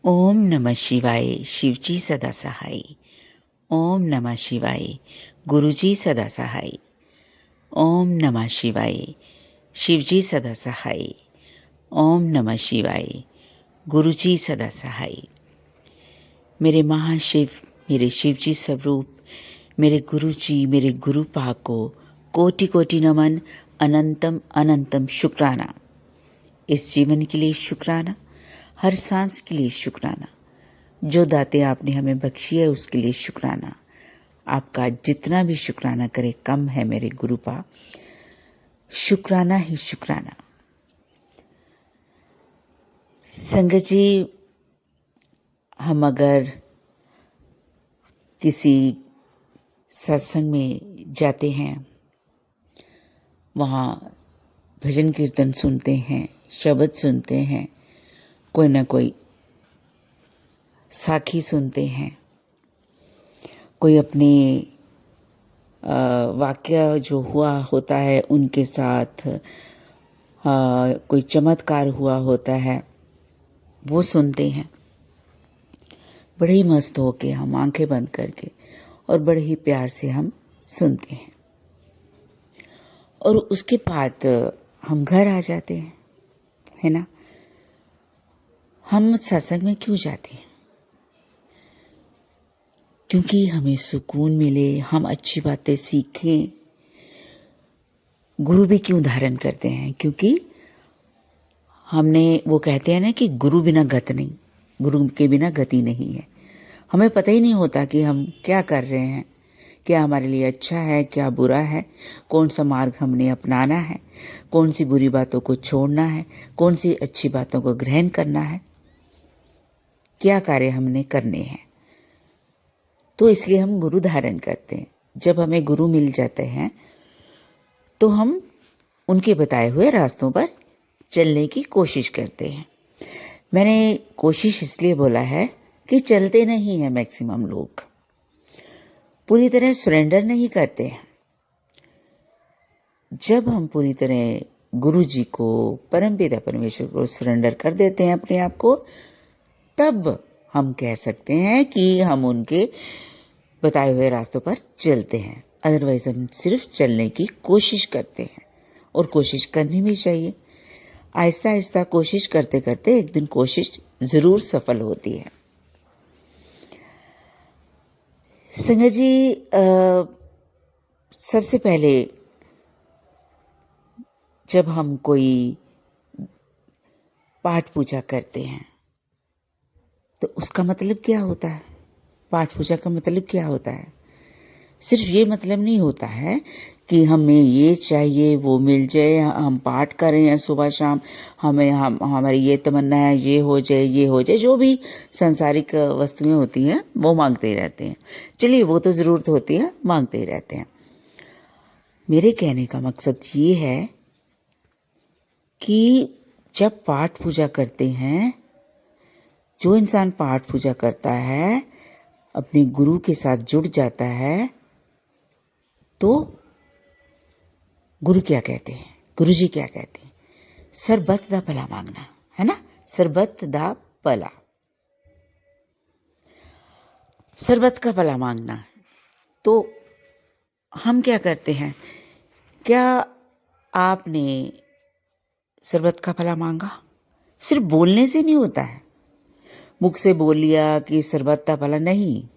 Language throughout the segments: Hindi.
ओम नमः शिवाय। शिवजी सदा सहाय। ओम नमः शिवाय। गुरुजी सदा सहाय। ओम नमः शिवाय। शिवजी सदा सहाय। ओम नमः शिवाय। गुरुजी सदा सहाय। मेरे महाशिव, मेरे शिवजी स्वरूप, मेरे गुरुजी, मेरे गुरु पाक को कोटि कोटि नमन, अनंतम अनंतम शुक्राना। इस जीवन के लिए शुक्राना, हर सांस के लिए शुक्राना। जो दाते आपने हमें बख्शी है उसके लिए शुक्राना। आपका जितना भी शुक्राना करे कम है मेरे गुरु पा। शुक्राना ही शुक्राना। संगत जी, हम अगर किसी सत्संग में जाते हैं, वहाँ भजन कीर्तन सुनते हैं, शब्द सुनते हैं, कोई ना कोई साखी सुनते हैं, कोई अपने वाक्य जो हुआ होता है उनके साथ कोई चमत्कार हुआ होता है, वो सुनते हैं। बड़े ही मस्त होके हम आंखें बंद करके और बड़े ही प्यार से हम सुनते हैं। और उसके बाद हम घर आ जाते हैं, है ना। हम सत्संग में क्यों जाते हैं? क्योंकि हमें सुकून मिले, हम अच्छी बातें सीखें। गुरु भी क्यों धारण करते हैं? क्योंकि हमने, वो कहते हैं ना कि गुरु बिना गति नहीं, गुरु के बिना गति नहीं है। हमें पता ही नहीं होता कि हम क्या कर रहे हैं, क्या हमारे लिए अच्छा है, क्या बुरा है, कौन सा मार्ग हमने अपनाना है, कौन सी बुरी बातों को छोड़ना है, कौन सी अच्छी बातों को ग्रहण करना है, क्या कार्य हमने करने हैं। तो इसलिए हम गुरु धारण करते हैं। जब हमें गुरु मिल जाते हैं तो हम उनके बताए हुए रास्तों पर चलने की कोशिश करते हैं। मैंने कोशिश इसलिए बोला है कि चलते नहीं हैं मैक्सिमम लोग, पूरी तरह सरेंडर नहीं करते हैं। जब हम पूरी तरह गुरु जी को, परमपिता परमेश्वर को सरेंडर कर देते हैं अपने आप को, तब हम कह सकते हैं कि हम उनके बताए हुए रास्तों पर चलते हैं। अदरवाइज हम सिर्फ चलने की कोशिश करते हैं, और कोशिश करनी भी चाहिए। आहिस्ता आहिस्ता कोशिश करते करते एक दिन कोशिश जरूर सफल होती है। संगत जी, सबसे पहले जब हम कोई पाठ पूजा करते हैं तो उसका मतलब क्या होता है? पाठ पूजा का मतलब क्या होता है? सिर्फ ये मतलब नहीं होता है कि हमें ये चाहिए, वो मिल जाए, हम पाठ करें या सुबह शाम, हमारी ये तमन्ना है, ये हो जाए, ये हो जाए। जो भी सांसारिक वस्तुएं होती हैं वो मांगते ही रहते हैं। चलिए, वो तो ज़रूरत होती है, मांगते ही रहते हैं। मेरे कहने का मकसद ये है कि जब पाठ पूजा करते हैं, जो इंसान पाठ पूजा करता है, अपने गुरु के साथ जुड़ जाता है, तो गुरु क्या कहते हैं, गुरु जी क्या कहते हैं? सरबत दा भला मांगना, है ना। सरबत दा भला, सरबत का भला मांगना। तो हम क्या करते हैं? क्या आपने सरबत का भला मांगा? सिर्फ बोलने से नहीं होता है। मुख से बोल लिया कि सरबत का भला, नहीं,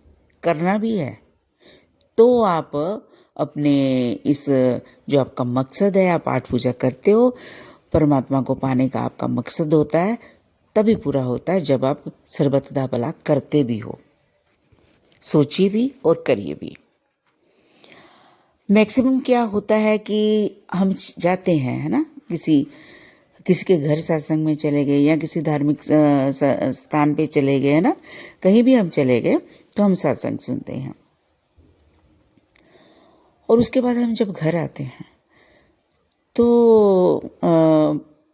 करना भी है। तो आप अपने इस, जो आपका मकसद है, आप पाठ पूजा करते हो, परमात्मा को पाने का आपका मकसद होता है, तभी पूरा होता है जब आप सरबत दा भला करते भी हो। सोचिए भी और करिए भी। मैक्सिमम क्या होता है कि हम जाते हैं, है ना, किसी के घर सत्संग में चले गए या किसी धार्मिक स्थान पे चले गए, है ना, कहीं भी हम चले गए तो हम सत्संग सुनते हैं। और उसके बाद हम जब घर आते हैं तो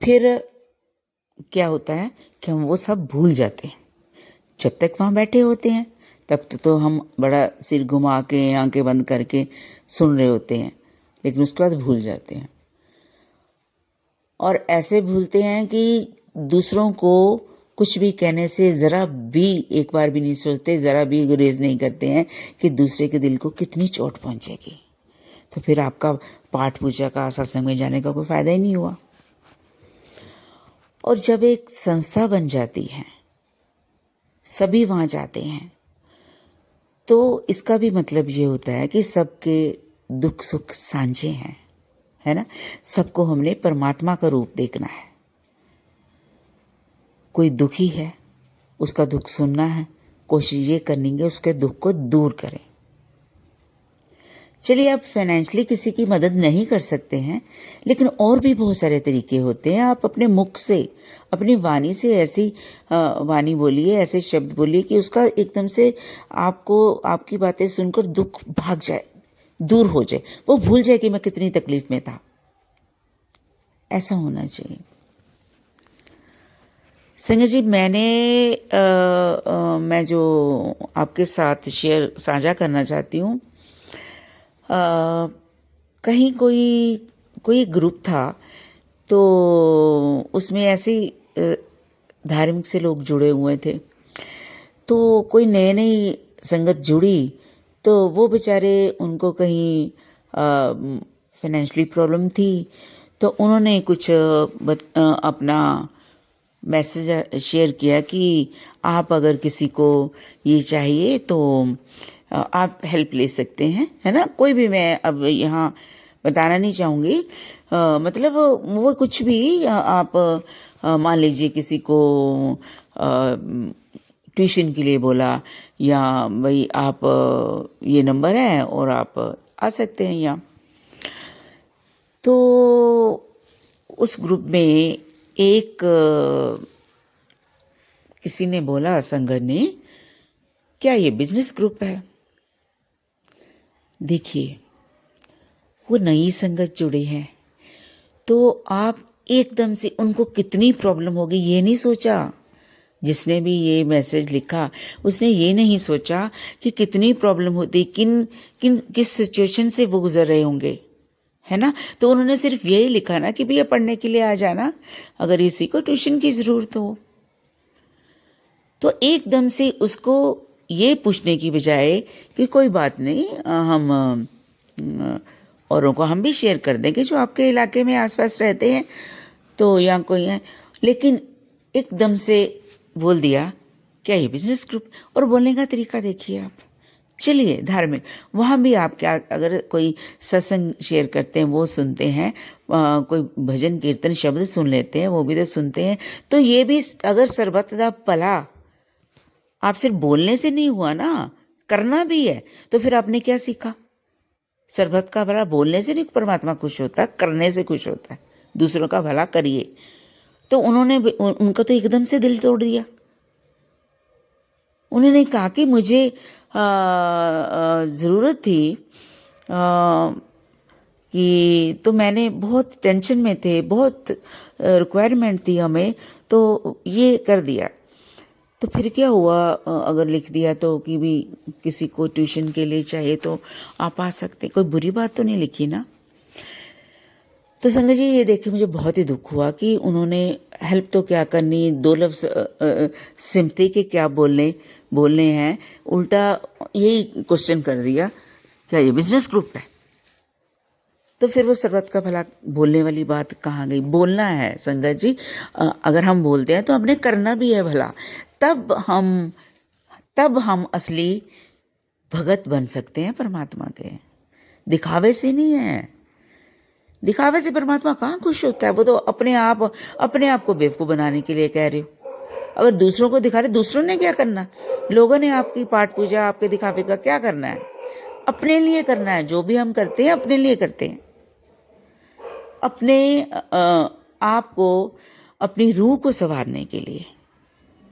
फिर क्या होता है कि हम वो सब भूल जाते हैं। जब तक वहाँ बैठे होते हैं तब तो हम बड़ा सिर घुमा के, आंखें बंद करके सुन रहे होते हैं, लेकिन उसके बाद भूल जाते हैं। और ऐसे भूलते हैं कि दूसरों को कुछ भी कहने से ज़रा भी एक बार भी नहीं सोचते, ज़रा भी गुरेज नहीं करते हैं कि दूसरे के दिल को कितनी चोट पहुंचेगी। तो फिर आपका पाठ पूजा का, सत्संग में जाने का कोई फ़ायदा ही नहीं हुआ। और जब एक संस्था बन जाती है, सभी वहाँ जाते हैं, तो इसका भी मतलब ये होता है कि सबके दुख सुख साझे हैं, है ना। सबको हमने परमात्मा का रूप देखना है। कोई दुखी है, उसका दुख सुनना है, कोशिश ये करनी है उसके दुख को दूर करें। चलिए, आप फाइनेंशियली किसी की मदद नहीं कर सकते हैं, लेकिन और भी बहुत सारे तरीके होते हैं। आप अपने मुख से, अपनी वाणी से ऐसी वाणी बोलिए, ऐसे शब्द बोलिए कि उसका एकदम से आपको, आपकी बातें सुनकर दुख भाग जाए, दूर हो जाए, वो भूल जाए कि मैं कितनी तकलीफ में था। ऐसा होना चाहिए। संजय जी, मैं जो आपके साथ साझा करना चाहती हूँ, कहीं कोई ग्रुप था, तो उसमें ऐसे धार्मिक से लोग जुड़े हुए थे। तो कोई नई नई संगत जुड़ी, तो वो बेचारे, उनको कहीं फाइनेंशियली प्रॉब्लम थी, तो उन्होंने कुछ अपना मैसेज शेयर किया कि आप अगर किसी को ये चाहिए तो आप हेल्प ले सकते हैं, है ना। कोई भी, मैं अब यहाँ बताना नहीं चाहूँगी, मतलब वो कुछ भी, आप मान लीजिए किसी को ट्यूशन के लिए बोला, या भाई आप ये नंबर है और आप आ सकते हैं यहाँ। तो उस ग्रुप में एक किसी ने बोला, संगत ने, क्या ये बिजनेस ग्रुप है? देखिए, वो नई संगत जुड़ी है, तो आप एकदम से उनको कितनी प्रॉब्लम होगी ये नहीं सोचा। जिसने भी ये मैसेज लिखा, उसने ये नहीं सोचा कि कितनी प्रॉब्लम होती, किस सिचुएशन से वो गुजर रहे होंगे, है ना। तो उन्होंने सिर्फ यही लिखा ना कि भैया पढ़ने के लिए आ जाना, अगर इसी को ट्यूशन की ज़रूरत हो। तो एकदम से उसको ये पूछने की बजाय कि कोई बात नहीं, हम औरों को हम भी शेयर कर देंगे जो आपके इलाके में आसपास रहते हैं, तो या कोई है, लेकिन एकदम से बोल दिया क्या ये बिजनेस ग्रुप। और बोलने का तरीका देखिए आप। चलिए, धार्मिक, वहाँ भी आप क्या, अगर कोई सत्संग शेयर करते हैं वो सुनते हैं, कोई भजन कीर्तन शब्द सुन लेते हैं वो भी तो सुनते हैं। तो ये भी अगर सर्बत दा भला आप सिर्फ बोलने से नहीं हुआ ना, करना भी है, तो फिर आपने क्या सीखा? सर्बत का भला बोलने से नहीं परमात्मा खुश होता, करने से खुश होता है। दूसरों का भला करिए। तो उनका तो एकदम से दिल तोड़ दिया। उन्होंने कहा कि मुझे ज़रूरत थी, कि तो मैंने बहुत टेंशन में थे, बहुत रिक्वायरमेंट थी हमें, तो ये कर दिया। तो फिर क्या हुआ, अगर लिख दिया तो कि भी किसी को ट्यूशन के लिए चाहिए तो आप आ सकते, कोई बुरी बात तो नहीं लिखी ना। तो संगत जी, ये देख के मुझे बहुत ही दुख हुआ कि उन्होंने हेल्प तो क्या करनी, दो लफ्ज़ सिम्पथी के क्या बोलने हैं, उल्टा यही क्वेश्चन कर दिया, क्या ये बिजनेस ग्रुप है? तो फिर वो सर्बत का भला बोलने वाली बात कहाँ गई? बोलना है संगत जी, अगर हम बोलते हैं तो हमने करना भी है भला, तब हम असली भगत बन सकते हैं परमात्मा के। दिखावे से नहीं है। दिखावे से परमात्मा कहाँ खुश होता है? वो तो अपने आप को बेवकूफ़ बनाने के लिए कह रहे हो। अगर दूसरों को दिखा रहे, दूसरों ने क्या करना? लोगों ने आपकी पाठ पूजा, आपके दिखावे का क्या करना है? अपने लिए करना है। जो भी हम करते हैं अपने लिए करते हैं, अपने आप को, अपनी रूह को संवारने के लिए।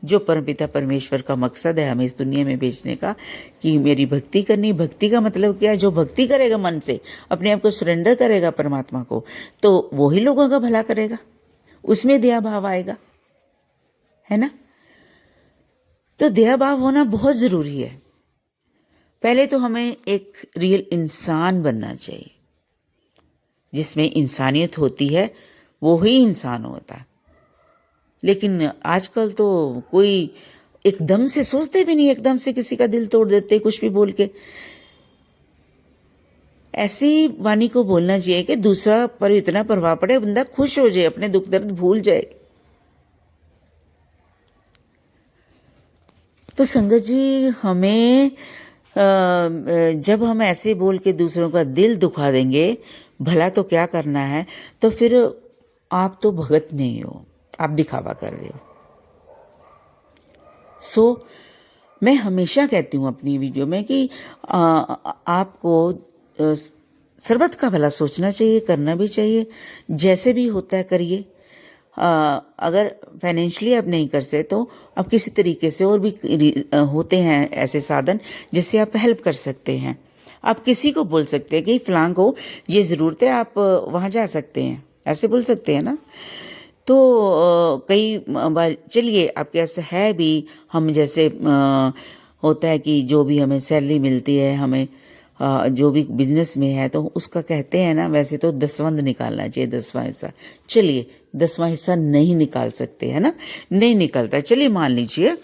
जो परमपिता परमेश्वर का मकसद है हमें इस दुनिया में भेजने का, कि मेरी भक्ति करनी। भक्ति का मतलब क्या है? जो भक्ति करेगा मन से, अपने आप को सरेंडर करेगा परमात्मा को, तो वो ही लोगों का भला करेगा, उसमें दया भाव आएगा, है ना। तो दया भाव होना बहुत ज़रूरी है। पहले तो हमें एक रियल इंसान बनना चाहिए। जिसमें इंसानियत होती है वो ही इंसान होता है। लेकिन आजकल तो कोई एकदम से सोचते भी नहीं, एकदम से किसी का दिल तोड़ देते कुछ भी बोल के। ऐसी वाणी को बोलना चाहिए कि दूसरा पर इतना प्रभाव पड़े, बंदा खुश हो जाए, अपने दुख दर्द भूल जाए। तो संगत जी, हमें जब हम ऐसे बोल के दूसरों का दिल दुखा देंगे, भला तो क्या करना है, तो फिर आप तो भगत नहीं हो, आप दिखावा कर रहे हो। मैं हमेशा कहती हूँ अपनी वीडियो में कि आपको सर्वत का भला सोचना चाहिए, करना भी चाहिए, जैसे भी होता है करिए। अगर फाइनेंशियली आप नहीं कर सकते तो आप किसी तरीके से, और भी होते हैं ऐसे साधन जिससे आप हेल्प कर सकते हैं। आप किसी को बोल सकते हैं कि फलां को ये ज़रूरत है, आप वहाँ जा सकते हैं, ऐसे बोल सकते हैं ना। तो कई बार चलिए आपके पास है भी, हम जैसे होता है कि जो भी हमें सैलरी मिलती है, हमें जो भी बिजनेस में है तो उसका कहते हैं ना, वैसे तो 10वां निकालना चाहिए, 10वां हिस्सा। चलिए 10वां हिस्सा नहीं निकाल सकते, है ना, नहीं निकलता, चलिए मान लीजिए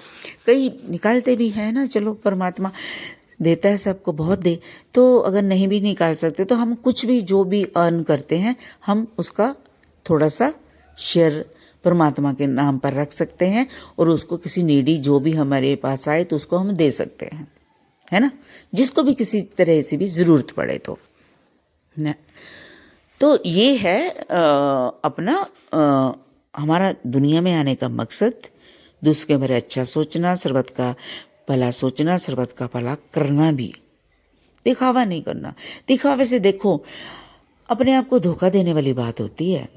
कई निकालते भी हैं ना, चलो परमात्मा देता है सबको, बहुत दे। तो अगर नहीं भी निकाल सकते तो हम कुछ भी जो भी अर्न करते हैं, हम उसका थोड़ा सा शेयर परमात्मा के नाम पर रख सकते हैं, और उसको किसी नीडी जो भी हमारे पास आए तो उसको हम दे सकते हैं, है ना, जिसको भी किसी तरह से भी ज़रूरत पड़े तो न। तो ये है अपना हमारा दुनिया में आने का मकसद, दूसरे के बारे अच्छा सोचना, सर्वत का भला सोचना, सर्वत का भला करना भी, दिखावा नहीं करना। दिखावे से देखो अपने आप को धोखा देने वाली बात होती है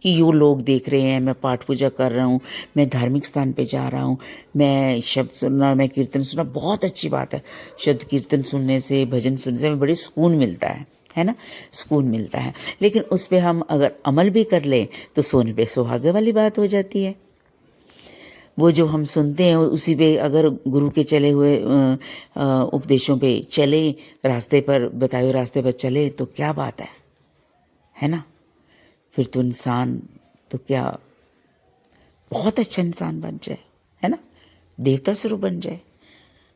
कि यो लोग देख रहे हैं, मैं पाठ पूजा कर रहा हूँ, मैं धार्मिक स्थान पे जा रहा हूँ, मैं शब्द सुनना, मैं कीर्तन सुनना, बहुत अच्छी बात है। शब्द कीर्तन सुनने से, भजन सुनने से बड़ी सुकून मिलता है ना, सुकून मिलता है। लेकिन उस पर हम अगर अमल भी कर लें तो सोने पे सुहागे वाली बात हो जाती है। वो जो हम सुनते हैं उसी पे अगर गुरु के चले हुए उपदेशों पे चले, रास्ते पर बताए हुए रास्ते पर चले तो क्या बात है ना। फिर तो इंसान तो क्या बहुत अच्छा इंसान बन जाए, है ना, देवता स्वरूप बन जाए,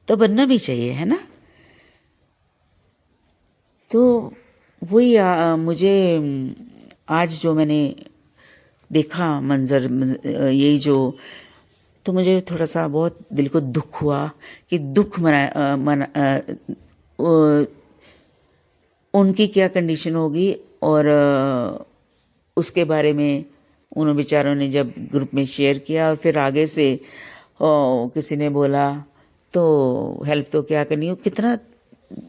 तो बनना भी चाहिए, है ना। तो वही मुझे आज जो मैंने देखा मंजर, यही जो, तो मुझे थोड़ा सा बहुत दिल को दुख हुआ कि दुख उनकी क्या कंडीशन होगी। और उसके बारे में उन बेचारों ने जब ग्रुप में शेयर किया और फिर आगे से किसी ने बोला तो हेल्प तो क्या करनी हो, कितना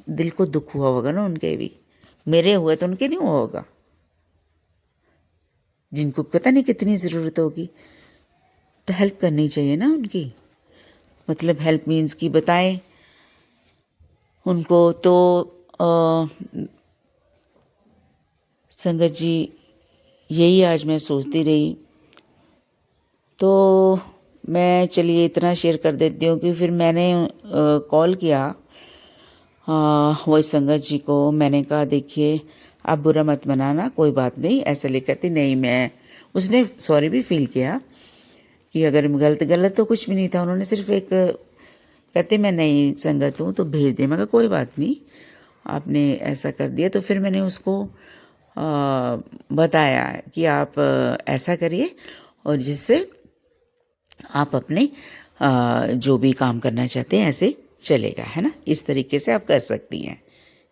दिल को दुख हुआ होगा ना उनके भी। मेरे हुए तो उनके नहीं हुआ होगा, जिनको पता नहीं कितनी ज़रूरत होगी। तो हेल्प करनी चाहिए ना उनकी, मतलब हेल्प मीन्स की बताएं उनको। तो संगत जी, यही आज मैं सोचती रही, तो मैं चलिए इतना शेयर कर देती हूँ कि फिर मैंने कॉल किया वही संगत जी को। मैंने कहा देखिए आप बुरा मत मनाना, कोई बात नहीं, ऐसे लेकर थी नहीं मैं, उसने सॉरी भी फील किया कि अगर गलत तो कुछ भी नहीं था। उन्होंने सिर्फ एक कहते मैं नई संगत हूँ तो भेज दे। मैं कहा कोई बात नहीं, आपने ऐसा कर दिया। तो फिर मैंने उसको बताया कि आप ऐसा करिए और जिससे आप अपने जो भी काम करना चाहते हैं ऐसे चलेगा, है ना, इस तरीके से आप कर सकती हैं।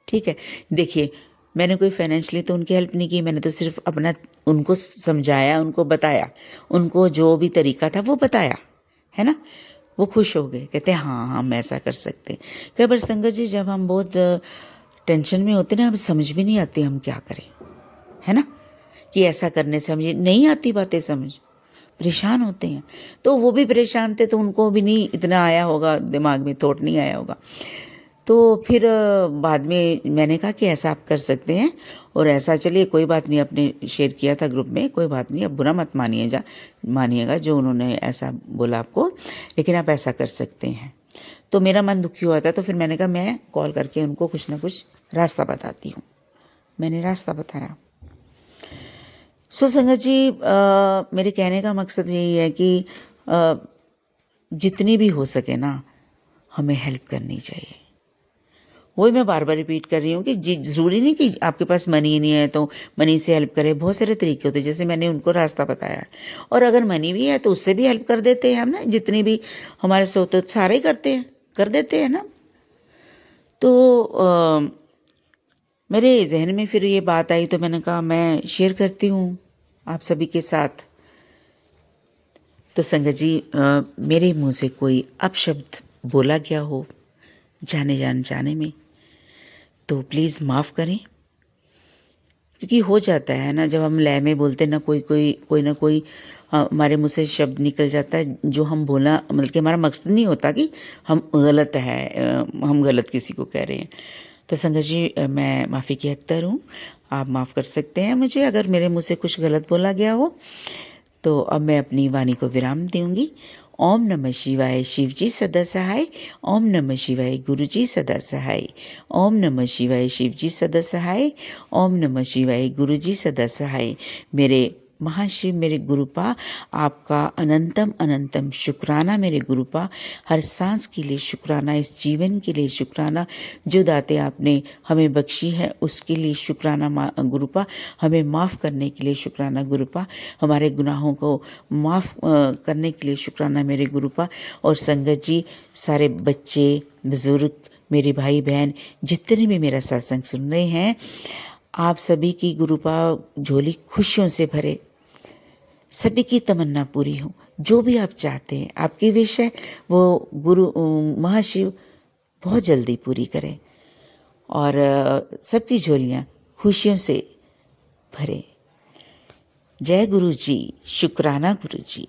ठीक है, देखिए मैंने कोई फाइनेंशियली तो उनकी हेल्प नहीं की, मैंने तो सिर्फ अपना उनको समझाया, उनको बताया, उनको जो भी तरीका था वो बताया, है ना। वो खुश हो गए, कहते हाँ हम ऐसा कर सकते हैं। कई बार संगत जी जब हम बहुत टेंशन में होते ना, हमें समझ भी नहीं आती हम क्या करें, है ना, कि ऐसा करने से हमें नहीं आती बातें समझ, परेशान होते हैं। तो वो भी परेशान थे तो उनको भी नहीं इतना आया होगा, दिमाग में थॉट नहीं आया होगा। तो फिर बाद में मैंने कहा कि ऐसा आप कर सकते हैं और ऐसा, चलिए कोई बात नहीं, आपने शेयर किया था ग्रुप में, कोई बात नहीं, अब बुरा मत मानिएगा जो उन्होंने ऐसा बोला आपको, लेकिन आप ऐसा कर सकते हैं। तो मेरा मन दुखी हुआ था, तो फिर मैंने कहा मैं कॉल करके उनको कुछ ना कुछ रास्ता बताती हूँ। मैंने रास्ता बताया। सो संगत जी, मेरे कहने का मकसद यही है कि जितनी भी हो सके ना, हमें हेल्प करनी चाहिए। वही मैं बार बार रिपीट कर रही हूँ कि ज़रूरी नहीं कि आपके पास मनी नहीं है तो मनी से हेल्प करें। बहुत सारे तरीके होते हैं, जैसे मैंने उनको रास्ता बताया है। और अगर मनी भी है तो उससे भी हेल्प कर देते हैं हम ना, जितनी भी हमारे से होते सारे ही करते हैं, कर देते हैं ना। तो मेरे जहन में फिर ये बात आई तो मैंने कहा मैं शेयर करती हूँ आप सभी के साथ। तो संगत जी, मेरे मुंह से कोई अपशब्द बोला गया हो जाने में तो प्लीज़ माफ़ करें, क्योंकि हो जाता है ना, जब हम लय में बोलते हैं ना, कोई ना कोई हमारे मुंह से शब्द निकल जाता है जो हम बोलना, मतलब कि हमारा मकसद नहीं होता कि हम गलत है, हम गलत किसी को कह रहे हैं। तो संगत जी, मैं माफ़ी की हकदार हूँ, आप माफ़ कर सकते हैं मुझे अगर मेरे मुंह से कुछ गलत बोला गया हो। तो अब मैं अपनी वाणी को विराम दूंगी। ओम नमः शिवाय, शिव जी सदा सहाय। ओम नमः शिवाय, गुरु जी सदा सहाय। ओम नमः शिवाय, शिव जी सदा सहाय। ओम नमः शिवाय, गुरु जी सदा सहाय। मेरे महाशिव, मेरे गुरुपा, आपका अनंतम अनंतम शुक्राना मेरे गुरुपा। हर सांस के लिए शुक्राना, इस जीवन के लिए शुक्राना, जो दाते आपने हमें बख्शी है उसके लिए शुक्राना गुरुपा। हमें माफ़ करने के लिए शुक्राना गुरुपा। हमारे गुनाहों को माफ़ करने के लिए शुक्राना मेरे गुरुपा। और संगत जी, सारे बच्चे, बुजुर्ग, मेरे भाई बहन, जितने भी मेरा सत्संग सुन रहे हैं, आप सभी की गुरुपा झोली खुशियों से भरे, सभी की तमन्ना पूरी हो। जो भी आप चाहते हैं, आपकी विश है, वो गुरु महाशिव बहुत जल्दी पूरी करें और सबकी झोलियाँ खुशियों से भरे। जय गुरु जी, शुक्राना गुरु जी।